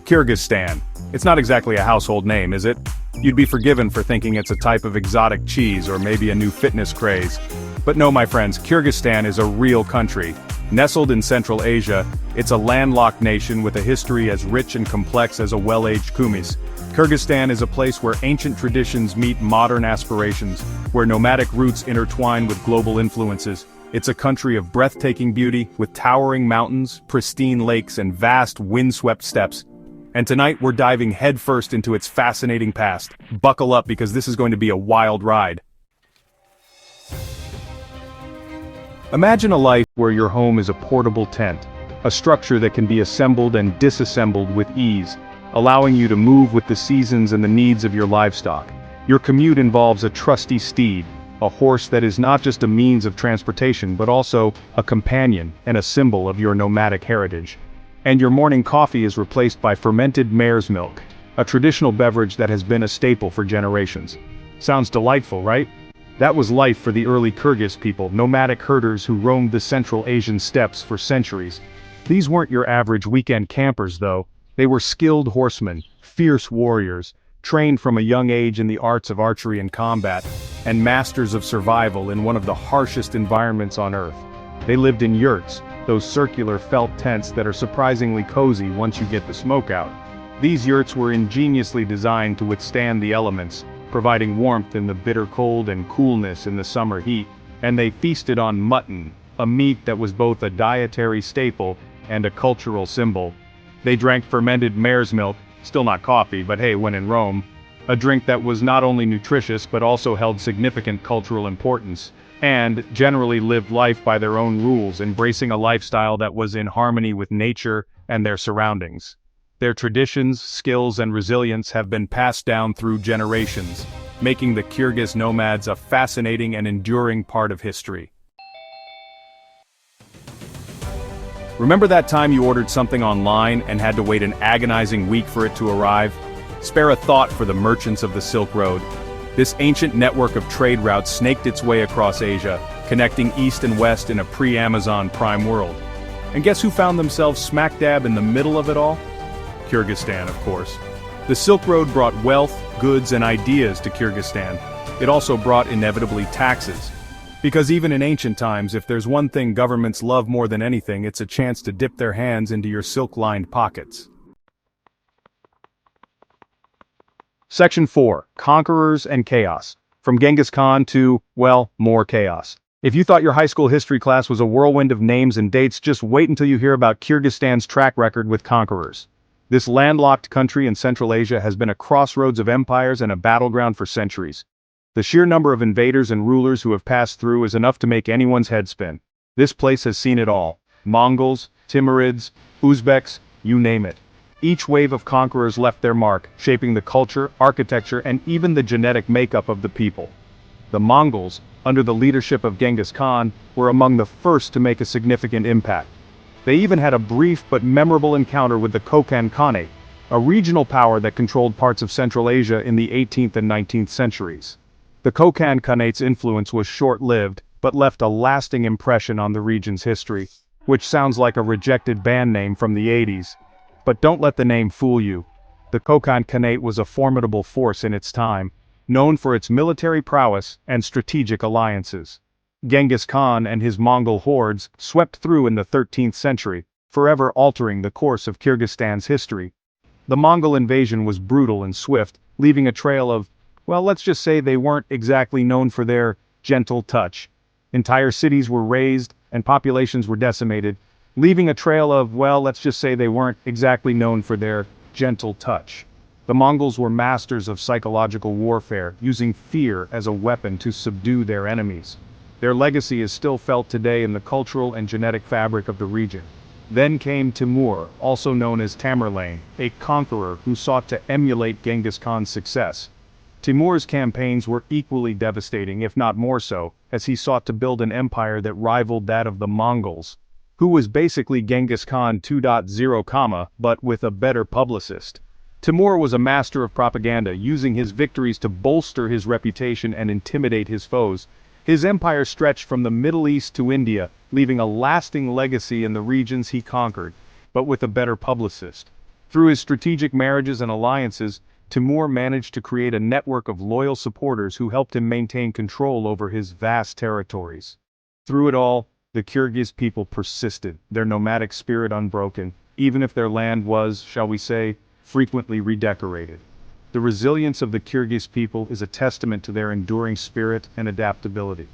Kyrgyzstan. It's not exactly a household name, is it? You'd be forgiven for thinking it's a type of exotic cheese or maybe a new fitness craze. But no, my friends, Kyrgyzstan is a real country. Nestled in Central Asia, it's a landlocked nation with a history as rich and complex as a well-aged kumis. Kyrgyzstan is a place where ancient traditions meet modern aspirations, where nomadic roots intertwine with global influences. It's a country of breathtaking beauty, with towering mountains, pristine lakes, and vast, windswept steppes. And tonight we're diving headfirst into its fascinating past. Buckle up because this is going to be a wild ride. Imagine a life where your home is a portable tent, a structure that can be assembled and disassembled with ease, allowing you to move with the seasons and the needs of your livestock. Your commute involves a trusty steed, a horse that is not just a means of transportation but also a companion and a symbol of your nomadic heritage. And your morning coffee is replaced by fermented mare's milk, a traditional beverage that has been a staple for generations. Sounds delightful, right? That was life for the early Kyrgyz people, nomadic herders who roamed the Central Asian steppes for centuries. These weren't your average weekend campers though. They were skilled horsemen, fierce warriors, trained from a young age in the arts of archery and combat, and masters of survival in one of the harshest environments on Earth. They lived in yurts, those circular felt tents that are surprisingly cozy once you get the smoke out. These yurts were ingeniously designed to withstand the elements, providing warmth in the bitter cold and coolness in the summer heat, and they feasted on mutton, a meat that was both a dietary staple and a cultural symbol. They drank fermented mare's milk, still not coffee, but hey, when in Rome, a drink that was not only nutritious but also held significant cultural importance, and generally lived life by their own rules, embracing a lifestyle that was in harmony with nature and their surroundings. Their traditions, skills, and resilience have been passed down through generations, making the Kyrgyz nomads a fascinating and enduring part of history. Remember that time you ordered something online and had to wait an agonizing week for it to arrive? Spare a thought for the merchants of the Silk Road. This ancient network of trade routes snaked its way across Asia, connecting east and west in a pre-Amazon prime world. And guess who found themselves smack dab in the middle of it all? Kyrgyzstan, of course. The Silk Road brought wealth, goods, and ideas to Kyrgyzstan. It also brought inevitably taxes. Because even in ancient times, if there's one thing governments love more than anything, it's a chance to dip their hands into your silk-lined pockets. Section 4. Conquerors and Chaos. From Genghis Khan to, well, more chaos. If you thought your high school history class was a whirlwind of names and dates, just wait until you hear about Kyrgyzstan's track record with conquerors. This landlocked country in Central Asia has been a crossroads of empires and a battleground for centuries. The sheer number of invaders and rulers who have passed through is enough to make anyone's head spin. This place has seen it all. Mongols, Timurids, Uzbeks, you name it. Each wave of conquerors left their mark, shaping the culture, architecture, and even the genetic makeup of the people. The Mongols, under the leadership of Genghis Khan, were among the first to make a significant impact. They even had a brief but memorable encounter with the Kokand Khanate, a regional power that controlled parts of Central Asia in the 18th and 19th centuries. The Kokand Khanate's influence was short-lived, but left a lasting impression on the region's history, which sounds like a rejected band name from the 80s. But don't let the name fool you. The Kokand Khanate was a formidable force in its time, known for its military prowess and strategic alliances. Genghis Khan and his Mongol hordes swept through in the 13th century, forever altering the course of Kyrgyzstan's history. The Mongol invasion was brutal and swift, leaving a trail of, well, let's just say they weren't exactly known for their gentle touch. Entire cities were razed and populations were decimated, leaving a trail of, well, let's just say they weren't exactly known for their gentle touch. The Mongols were masters of psychological warfare, using fear as a weapon to subdue their enemies. Their legacy is still felt today in the cultural and genetic fabric of the region. Then came Timur, also known as Tamerlane, a conqueror who sought to emulate Genghis Khan's success. Timur's campaigns were equally devastating, if not more so, as he sought to build an empire that rivaled that of the Mongols, who was basically Genghis Khan 2.0, but with a better publicist. Timur was a master of propaganda, using his victories to bolster his reputation and intimidate his foes. His empire stretched from the Middle East to India, leaving a lasting legacy in the regions he conquered, but with a better publicist. Through his strategic marriages and alliances, Timur managed to create a network of loyal supporters who helped him maintain control over his vast territories. Through it all, the Kyrgyz people persisted, their nomadic spirit unbroken, even if their land was, shall we say, frequently redecorated. The resilience of the Kyrgyz people is a testament to their enduring spirit and adaptability.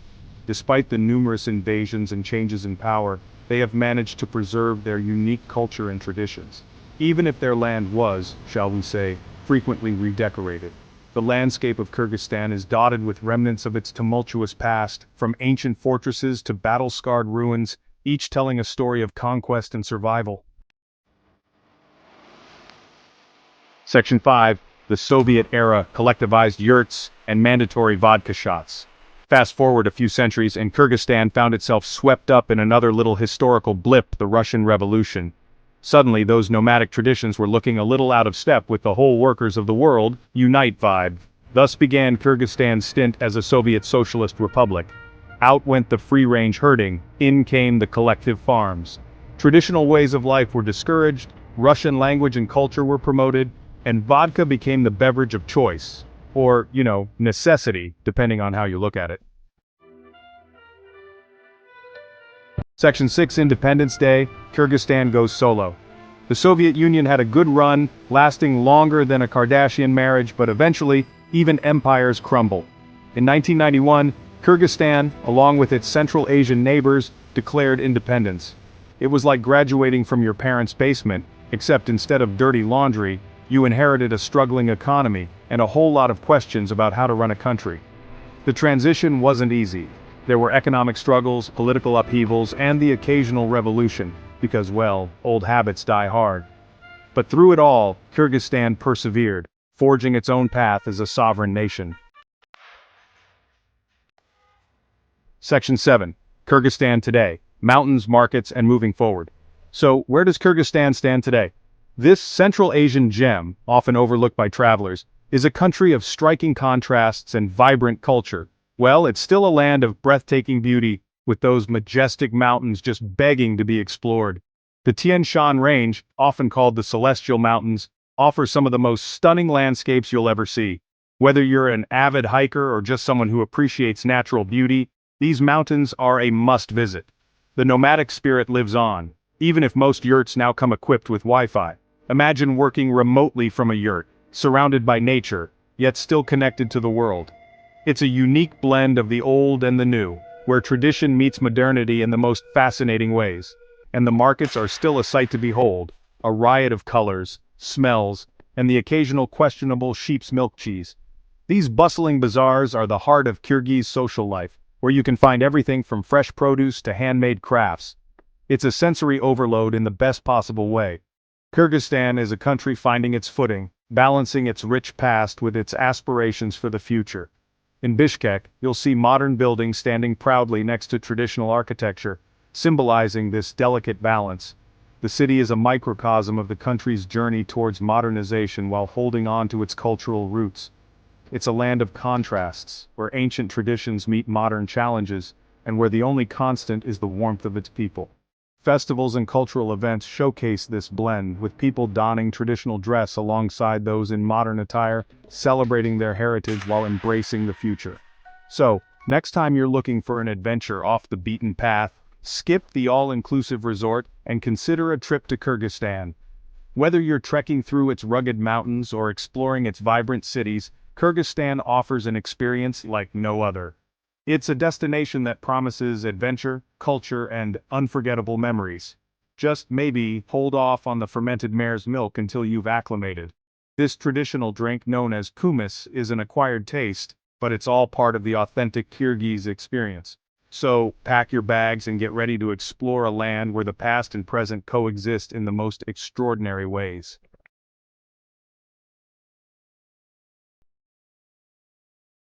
Despite the numerous invasions and changes in power, they have managed to preserve their unique culture and traditions. Even if their land was, shall we say, frequently redecorated. The landscape of Kyrgyzstan is dotted with remnants of its tumultuous past, from ancient fortresses to battle-scarred ruins, each telling a story of conquest and survival. Section 5. The Soviet-era collectivized yurts and mandatory vodka shots. Fast forward a few centuries and Kyrgyzstan found itself swept up in another little historical blip, the Russian Revolution. Suddenly those nomadic traditions were looking a little out of step with the whole workers of the world, unite vibe. Thus began Kyrgyzstan's stint as a Soviet Socialist Republic. Out went the free-range herding, in came the collective farms. Traditional ways of life were discouraged, Russian language and culture were promoted, and vodka became the beverage of choice. Or, necessity, depending on how you look at it. Section 6. Independence Day, Kyrgyzstan goes solo. The Soviet Union had a good run, lasting longer than a Kardashian marriage, but eventually, even empires crumble. In 1991, Kyrgyzstan, along with its Central Asian neighbors, declared independence. It was like graduating from your parents' basement, except instead of dirty laundry, you inherited a struggling economy and a whole lot of questions about how to run a country. The transition wasn't easy. There were economic struggles, political upheavals, and the occasional revolution, because, well, old habits die hard. But through it all, Kyrgyzstan persevered, forging its own path as a sovereign nation. Section 7. Kyrgyzstan today. Mountains, markets, and moving forward. So, where does Kyrgyzstan stand today? This Central Asian gem, often overlooked by travelers, is a country of striking contrasts and vibrant culture. Well, it's still a land of breathtaking beauty, with those majestic mountains just begging to be explored. The Tian Shan Range, often called the Celestial Mountains, offers some of the most stunning landscapes you'll ever see. Whether you're an avid hiker or just someone who appreciates natural beauty, these mountains are a must-visit. The nomadic spirit lives on, even if most yurts now come equipped with Wi-Fi. Imagine working remotely from a yurt, surrounded by nature, yet still connected to the world. It's a unique blend of the old and the new, where tradition meets modernity in the most fascinating ways. And the markets are still a sight to behold, a riot of colors, smells, and the occasional questionable sheep's milk cheese. These bustling bazaars are the heart of Kyrgyz social life, where you can find everything from fresh produce to handmade crafts. It's a sensory overload in the best possible way. Kyrgyzstan is a country finding its footing, balancing its rich past with its aspirations for the future. In Bishkek, you'll see modern buildings standing proudly next to traditional architecture, symbolizing this delicate balance. The city is a microcosm of the country's journey towards modernization while holding on to its cultural roots. It's a land of contrasts, where ancient traditions meet modern challenges, and where the only constant is the warmth of its people. Festivals and cultural events showcase this blend, with people donning traditional dress alongside those in modern attire, celebrating their heritage while embracing the future. So, next time you're looking for an adventure off the beaten path, skip the all-inclusive resort and consider a trip to Kyrgyzstan. Whether you're trekking through its rugged mountains or exploring its vibrant cities, Kyrgyzstan offers an experience like no other. It's a destination that promises adventure, culture, and unforgettable memories. Just maybe hold off on the fermented mare's milk until you've acclimated. This traditional drink known as kumis is an acquired taste, but it's all part of the authentic Kyrgyz experience. So, pack your bags and get ready to explore a land where the past and present coexist in the most extraordinary ways.